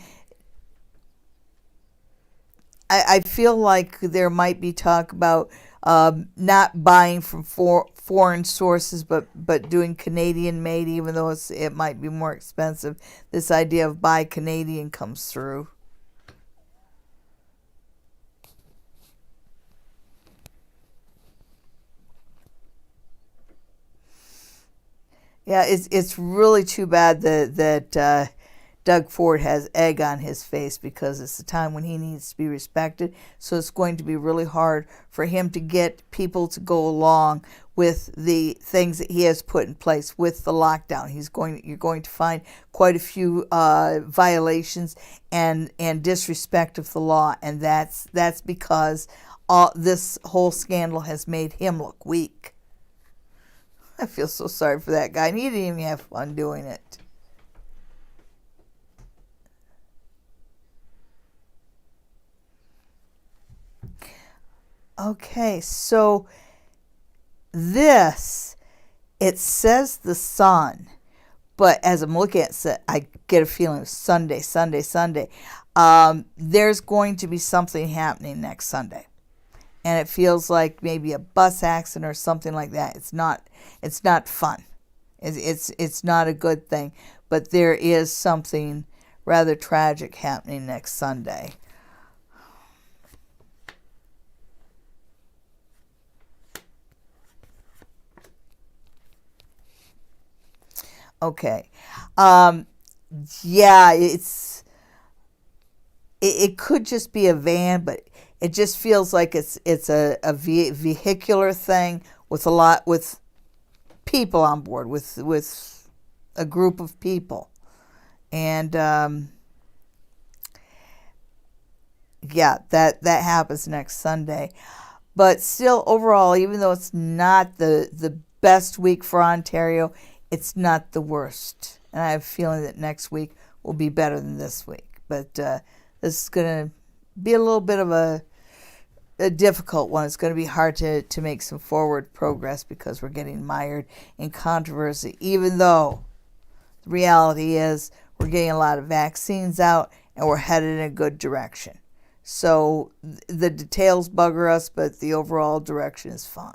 I feel like there might be talk about not buying from foreign sources, but doing Canadian made, even though it might be more expensive. This idea of buy Canadian comes through. Yeah, it's really too bad that Doug Ford has egg on his face, because it's the time when he needs to be respected. So it's going to be really hard for him to get people to go along with the things that he has put in place with the lockdown. You're going to find quite a few violations and disrespect of the law, and that's because this whole scandal has made him look weak. I feel so sorry for that guy, and he didn't even have fun doing it. Okay, so it says the sun, but as I'm looking at it, I get a feeling of Sunday. There's going to be something happening next Sunday, and it feels like maybe a bus accident or something like that. It's not fun. It's not a good thing, but there is something rather tragic happening next Sunday. Okay. Yeah, it could just be a van, but it just feels like it's a vehicular thing with a lot with people on board with a group of people, and yeah, that happens next Sunday. But still, overall, even though it's not the best week for Ontario, it's not the worst, and I have a feeling that next week will be better than this week. But this is going to be a little bit of a difficult one. It's going to be hard to make some forward progress because we're getting mired in controversy, even though the reality is we're getting a lot of vaccines out and we're headed in a good direction. So the details bugger us, but the overall direction is fine.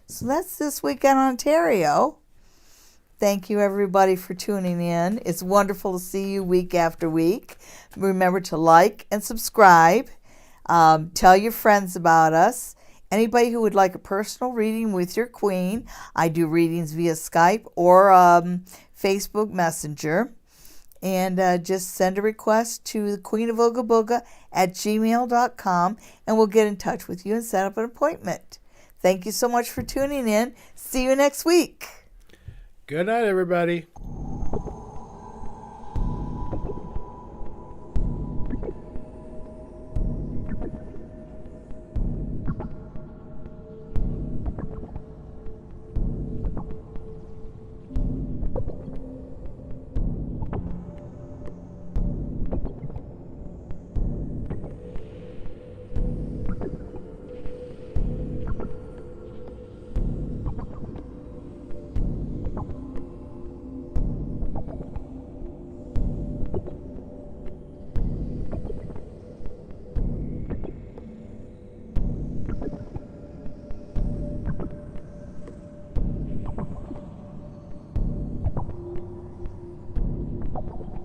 So that's this week in Ontario. Thank you, everybody, for tuning in. It's wonderful to see you week after week. Remember to like and subscribe. Tell your friends about us. Anybody who would like a personal reading with your queen, I do readings via Skype or Facebook Messenger. And just send a request to thequeenofoogaboga@gmail.com, and we'll get in touch with you and set up an appointment. Thank you so much for tuning in. See you next week. Good night, everybody.